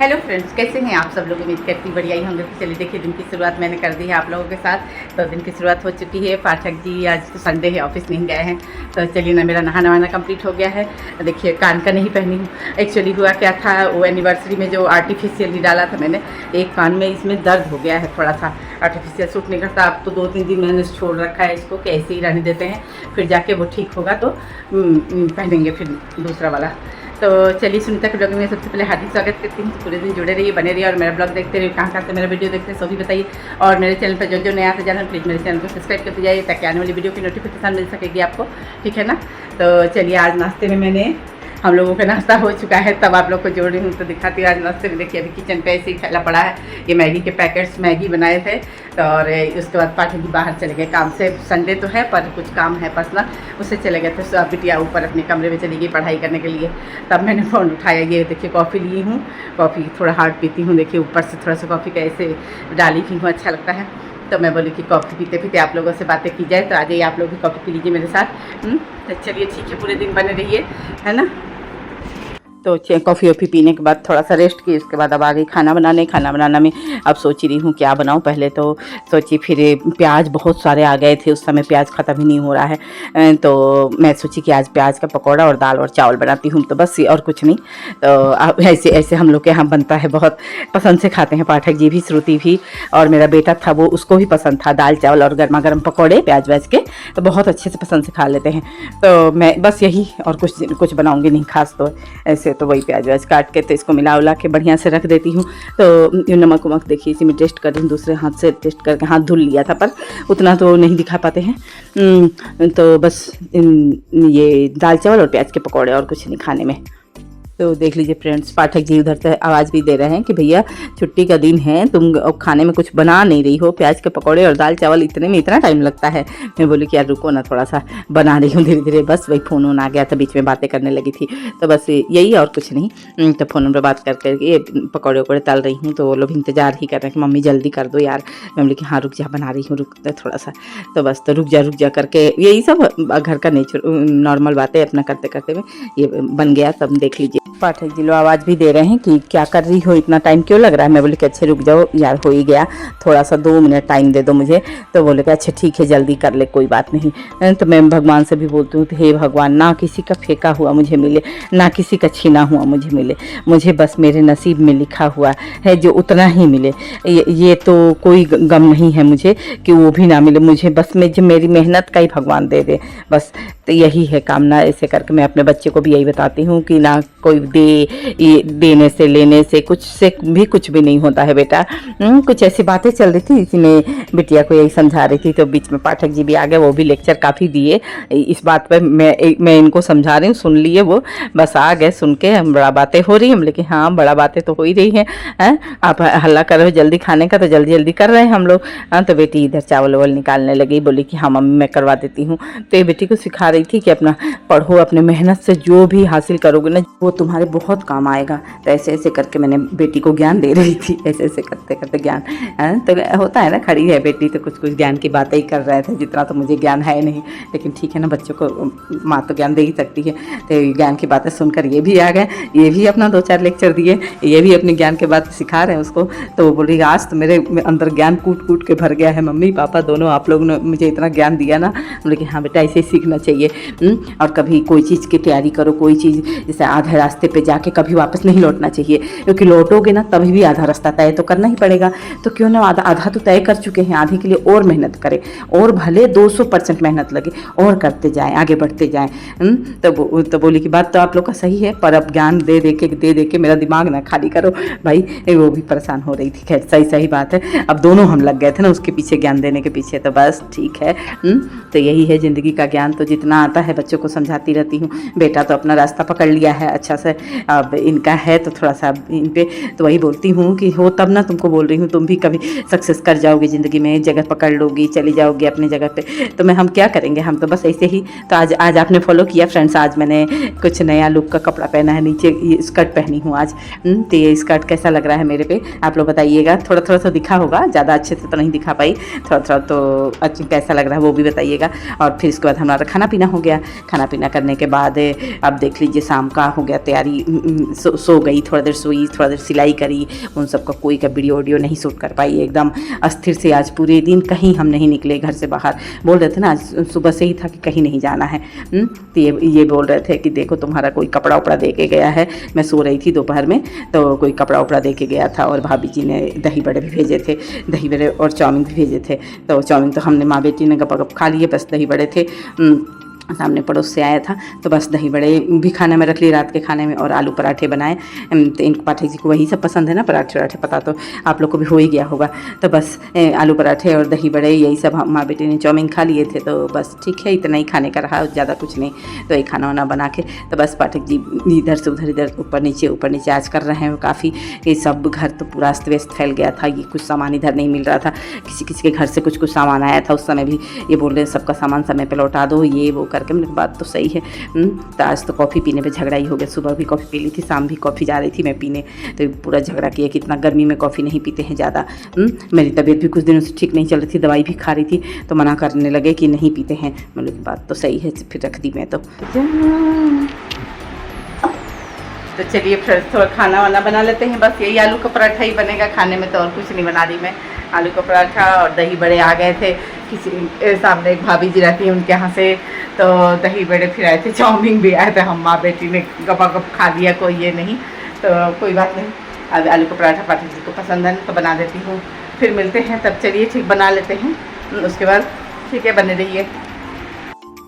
Hello friends, कैसे हैं आप सब लोग। उम्मीद करती बढ़िया ही होंगे। चलिए देखिए, दिन की शुरुआत मैंने कर दी है आप लोगों के साथ। तो दिन की शुरुआत हो चुकी है। पाठक जी आज तो संडे है, ऑफिस नहीं गए हैं। तो चलिए ना, मेरा नहाना वाना कंप्लीट हो गया है। देखिए, कान का नहीं पहनी हूँ। एक्चुअली हुआ क्या था, वो एनिवर्सरी में जो आर्टिफिशियल डाला था मैंने, एक कान में इसमें दर्द हो गया है थोड़ा सा। आर्टिफिशियल सूट नहीं करता। अब तो 2-3 दिन मैंने छोड़ रखा है इसको कि ऐसे ही रहने देते हैं, फिर जाके वो ठीक होगा तो पहनेंगे फिर दूसरा वाला। तो चलिए, सुनीता के ब्लॉग में सबसे पहले हार्दिक स्वागत करती हूँ। पूरे दिन जुड़े रहिए, बने रहिए और मेरा ब्लॉग देखते रहिए। कहाँ से मेरा वीडियो देखते हैं सो भी बताइए। और मेरे चैनल पर जो नया था जाना, प्लीज़ मेरे चैनल को सब्सक्राइब करते जाइए ताकि आने वाली वीडियो की नोटिफिकेशन मिल सकेगी आपको, ठीक है ना। तो चलिए, आज नाश्ते में मैंने हम लोगों का नाश्ता हो चुका है, तब आप लोग को जोड़ रही हूँ तो दिखाती हूँ। आज नाश्ते में देखिए, अभी किचन पे ऐसे ही फैला पड़ा है। ये मैगी के पैकेट्स मैगी बनाए थे, और उसके बाद पाठक जी बाहर चले गए काम से। संडे तो है पर कुछ काम है पर्सनल, उससे चले गए थे। तो बिटिया ऊपर अपने कमरे में चली गई पढ़ाई करने के लिए। तब मैंने फ़ोन उठाया। ये देखिए, कॉफ़ी ली हूँ। कॉफ़ी थोड़ा हार्ड पीती हूँ। देखिए, ऊपर से थोड़ा सा कॉफ़ी का ऐसे डाली भी हूँ, अच्छा लगता है। तो मैं बोली कि कॉफ़ी पीते पीते आप लोगों से बातें की जाए। तो आ जाइए, आप लोग भी कॉफ़ी पी लीजिए मेरे साथ। तो चलिए ठीक है, पूरे दिन बने रहिए, है ना। तो कॉफ़ी वॉफ़ी पीने के बाद थोड़ा सा रेस्ट की। उसके बाद अब आ गई खाना बनाने। खाना बनाना में अब सोच रही हूँ क्या बनाऊँ। पहले तो सोची, फिर प्याज बहुत सारे आ गए थे उस समय, प्याज ख़त्म ही नहीं हो रहा है। तो मैं सोची कि आज प्याज का पकौड़ा और दाल और चावल बनाती हूँ, तो बस, और कुछ नहीं। तो ऐसे ऐसे हम लोग के यहाँ बनता है, बहुत पसंद से खाते हैं पाठक जी भी, श्रुति भी, और मेरा बेटा था वो, उसको भी पसंद था दाल चावल और गर्मा गर्म पकौड़े प्याज व्याज के। तो बहुत अच्छे से पसंद से खा लेते हैं। तो मैं बस यही, और कुछ बनाऊँगी नहीं खास। तो ऐसे तो वही प्याज व्याज काट के तो इसको मिला उला के बढ़िया से रख देती हूँ। तो नमक वमक देखिए इसी में टेस्ट कर रही हूँ, दूसरे हाथ से टेस्ट करके। हाथ धुल लिया था पर उतना तो नहीं दिखा पाते हैं। तो बस ये दाल चावल और प्याज के पकौड़े, और कुछ नहीं खाने में। तो देख लीजिए फ्रेंड्स, पाठक जी उधर से आवाज़ भी दे रहे हैं कि भैया छुट्टी का दिन है, तुम खाने में कुछ बना नहीं रही हो। प्याज के पकौड़े और दाल चावल इतने में इतना टाइम लगता है। मैं बोली कि यार रुको ना, थोड़ा सा बना रही हूँ धीरे धीरे। बस वही फ़ोन आ गया था, बीच में बातें करने लगी थी। तो बस यही, और कुछ नहीं। तो फ़ोन पर बात करके ये पकौड़े वकौड़े तल रही हूँ। तो वो लोग इंतज़ार ही कर रहे हैं कि मम्मी जल्दी कर दो यार। मैं बोली कि हाँ रुक जा, बना रही हूँ, रुक थोड़ा सा। तो बस, तो रुक जा करके यही सब घर का नेचर, नॉर्मल बातें अपना करते करते में ये बन गया। तब देख लीजिए, पाठक जी लोग आवाज़ भी दे रहे हैं कि क्या कर रही हो, इतना टाइम क्यों लग रहा है। मैं बोली कि अच्छे रुक जाओ यार, हो ही गया, थोड़ा सा 2 मिनट टाइम दे दो मुझे। तो बोले कि अच्छा ठीक है, जल्दी कर ले, कोई बात नहीं। तो मैं भगवान से भी बोलती हूँ, हे भगवान, ना किसी का फेंका हुआ मुझे मिले, ना किसी का छीना हुआ मुझे मिले। मुझे बस मेरे नसीब में लिखा हुआ है जो उतना ही मिले। ये तो कोई गम नहीं है मुझे कि वो भी ना मिले मुझे। बस मैं जो मेरी मेहनत का ही भगवान दे दे, बस। तो यही है कामना। ऐसे करके मैं अपने बच्चे को भी यही बताती हूँ कि ना कोई देने से लेने से कुछ भी नहीं होता है बेटा। कुछ ऐसी बातें चल रही थी, इसी में बिटिया को यही समझा रही थी। तो बीच में पाठक जी भी आ गए, वो भी लेक्चर काफ़ी दिए इस बात पर। मैं इनको समझा रही हूँ, सुन लिए वो, बस आ गए सुन के। बड़ा बातें हो रही हैं, लेकिन हाँ बड़ा बातें तो हो ही रही हैं। आप हल्ला कर रहे हो जल्दी खाने का, तो जल्दी जल्दी कर रहे हैं हम लोग। तो बेटी इधर चावल वावल निकालने लगी, बोली कि हाँ मम्मी मैं करवा देती हूँ। तो ये बेटी को सिखा रही थी कि अपना पढ़ो, अपने मेहनत से जो भी हासिल करोगे ना वो तुम्हारे बहुत काम आएगा। तो ऐसे ऐसे करके मैंने बेटी को ज्ञान दे रही थी, ऐसे ऐसे करते करते ज्ञान। तो होता है ना, खड़ी है बेटी तो कुछ कुछ ज्ञान की बातें ही कर रहे थे, जितना तो मुझे ज्ञान है नहीं, लेकिन ठीक है ना, बच्चों को माँ तो ज्ञान दे ही सकती है। तो ज्ञान की बातें सुनकर ये भी आ गए, ये भी अपना 2-4 लेक्चर दिए, ये भी अपनी ज्ञान की बात सिखा रहे हैं उसको। तो वो बोली आज तो मेरे अंदर ज्ञान कूट कूट के भर गया है, मम्मी पापा दोनों आप लोग ने मुझे इतना ज्ञान दिया ना। बोले कि हाँ बेटा, ऐसे ही सीखना चाहिए। और कभी कोई चीज़ की तैयारी करो, कोई चीज़ जैसे आधे रास्ते पे जाके कभी वापस नहीं लौटना चाहिए, क्योंकि लौटोगे ना तभी भी आधा रास्ता तय तो करना ही पड़ेगा। तो क्यों ना आधा तो तय कर चुके हैं, आधे के लिए और मेहनत करें, और भले 200% मेहनत लगे, और करते जाएं, आगे बढ़ते जाएं। तो बोली कि बात तो आप लोग का सही है, पर अब ज्ञान दे दे के मेरा दिमाग ना खाली करो भाई। वो भी परेशान हो रही थी। खैर सही बात है, अब दोनों हम लग गए थे ना उसके पीछे, ज्ञान देने के पीछे। तो बस ठीक है। तो यही है ज़िंदगी का ज्ञान। तो जितना आता है बच्चों को समझाती रहती हूँ। बेटा तो अपना रास्ता पकड़ लिया है अच्छा से, अब इनका है तो थोड़ा सा इन पे तो वही बोलती हूँ कि हो तब ना तुमको बोल रही हूँ, तुम भी कभी सक्सेस कर जाओगे ज़िंदगी में, जगह पकड़ लोगी, चली जाओगी अपनी जगह पे। तो हम क्या करेंगे, हम तो बस ऐसे ही। तो आज आपने फॉलो किया फ्रेंड्स, आज मैंने कुछ नया लुक का कपड़ा पहना है, नीचे ये स्कर्ट पहनी हूँ आज। तो ये स्कर्ट कैसा लग रहा है मेरे पे, आप लोग बताइएगा। थोड़ा सा दिखा होगा, ज़्यादा अच्छे से तो नहीं दिखा पाई, थोड़ा तो अच्छा कैसा लग रहा है वो भी बताइएगा। और फिर इसके बाद हमारा खाना पीना हो गया। खाना पीना करने के बाद अब देख लीजिए शाम का हो गया तैयारी सो गई, थोड़ा देर सोई, थोड़ा देर सिलाई करी, उन सब का कोई का वीडियो नहीं शूट कर पाई। एकदम अस्थिर से आज पूरे दिन कहीं हम नहीं निकले घर से बाहर। बोल रहे थे ना आज सुबह से ही था कि कहीं नहीं जाना है। तो ये बोल रहे थे कि देखो तुम्हारा कोई कपड़ा उपड़ा दे के गया है। मैं सो रही थी दोपहर में, तो कोई कपड़ा उपड़ा दे के गया था, और भाभी जी ने दही बड़े भी भेजे थे, दही बड़े और चाउमीन भी भेजे थे। तो चाउमीन तो हमने माँ बेटी ने गप खा लिए, बस दही बड़े थे सामने पड़ोस से आया था, तो बस दही बड़े भी खाने में रख लिए रात के खाने में, और आलू पराठे बनाए। तो इन पाठक जी को वही सब पसंद है ना, पराठे वराठे, पता तो आप लोग को भी हो ही गया होगा। तो बस आलू पराठे और दही बड़े यही सब हम माँ बेटी ने चाउमीन खा लिए थे, तो बस ठीक है, इतना ही खाने का रहा, ज़्यादा कुछ नहीं। तो ये खाना वाना बना के तो बस पाठक जी इधर से उधर, इधर ऊपर नीचे आज कर रहे हैं काफ़ी। ये सब घर तो पूरा अस्त व्यस्त फैल गया था, ये कुछ सामान इधर नहीं मिल रहा था, किसी के घर से कुछ सामान आया था, उस समय भी ये बोल रहे हैं सबका सामान समय पर लौटा दो, ये वो करके। मैंने बात तो सही है। तो आज तो कॉफ़ी पीने पे झगड़ा ही हो गया। सुबह भी कॉफ़ी पी ली थी, शाम भी कॉफ़ी जा रही थी मैं पीने, तो पूरा झगड़ा किया कि इतना गर्मी में कॉफ़ी नहीं पीते हैं ज़्यादा। मेरी तबीयत भी कुछ दिनों से ठीक नहीं चल रही थी, दवाई भी खा रही थी, तो मना करने लगे कि नहीं पीते हैं। मतलब की बात तो सही है, फिर रख दी मैं तो चलिए फिर थोड़ा खाना वाना बना लेते हैं। बस यही आलू का पराठा ही बनेगा खाने में, तो और कुछ नहीं बना रही मैं। आलू का पराठा और दही बड़े आ गए थे, किसी सामने एक भाभी जी रहती हैं उनके यहाँ से, तो दही बड़े फिर आए थे, चाउमीन भी आए थे, हम माँ बेटी ने गप खा लिया, कोई ये नहीं, तो कोई बात नहीं। अब आलू का पराठा पाठक जी को पसंद है तो बना देती हूँ, फिर मिलते हैं तब। चलिए ठीक, बना लेते हैं, उसके बाद ठीक है, बने रहिए।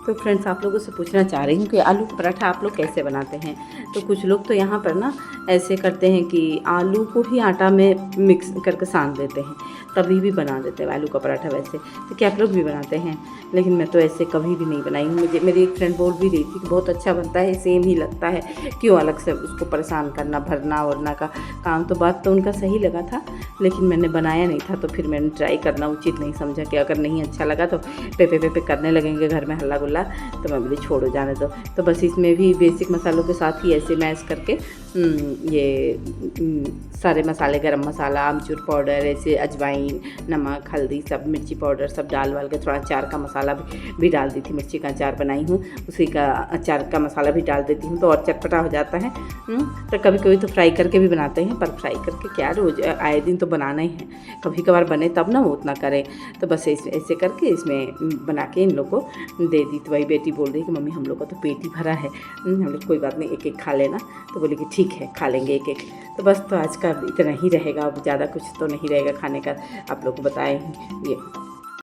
तो फ्रेंड्स, आप लोगों से पूछना चाह रही हूँ कि आलू का पराठा आप लोग कैसे बनाते हैं। तो कुछ लोग तो यहाँ पर ना ऐसे करते हैं कि आलू को ही आटा में मिक्स करके सान देते हैं, तभी भी बना देते हैं आलू का पराठा। वैसे तो क्या आप लोग भी बनाते हैं, लेकिन मैं तो ऐसे कभी भी नहीं बनाई हूँ। मुझे मेरी एक फ्रेंड बोल भी रही थी कि बहुत अच्छा बनता है, सेम ही लगता है, क्यों अलग से उसको परेशान करना, भरना वरना का काम। तो बात तो उनका सही लगा था, लेकिन मैंने बनाया नहीं था, तो फिर मैंने ट्राई करना उचित नहीं समझा कि अगर नहीं अच्छा लगा तो पे करने लगेंगे घर में हल्ला गुल्ला, तो मैं बोली छोड़ो जाने दो। तो बस इसमें भी बेसिक मसालों के साथ ही ऐसे मैश करके ये सारे मसाले, गरम मसाला, आमचूर पाउडर, ऐसे अजवाइन, नमक, हल्दी, सब मिर्ची पाउडर सब डाल वाल के, थोड़ा अचार का मसाला भी डाल दी थी, मिर्ची का अचार बनाई हूँ, उसी का अचार का मसाला भी डाल देती हूँ, तो और चटपटा हो जाता है। तो कभी कभी तो फ्राई करके भी बनाते हैं, पर फ्राई करके क्या रोज आए दिन तो बनाना ही है, कभी कभार बने तब ना वो उतना करें। तो बस ऐसे करके इसमें बना के इन लोग को दे दी। तो वही बेटी बोल रही कि मम्मी हम लोग का तो पेट ही भरा है, हम लोग कोई बात नहीं, एक एक खा लेना। तो बोले कि ठीक है खा लेंगे एक एक। तो बस तो आज का इतना ही रहेगा, अब ज़्यादा कुछ तो नहीं रहेगा खाने का, आप लोग को बताए ये।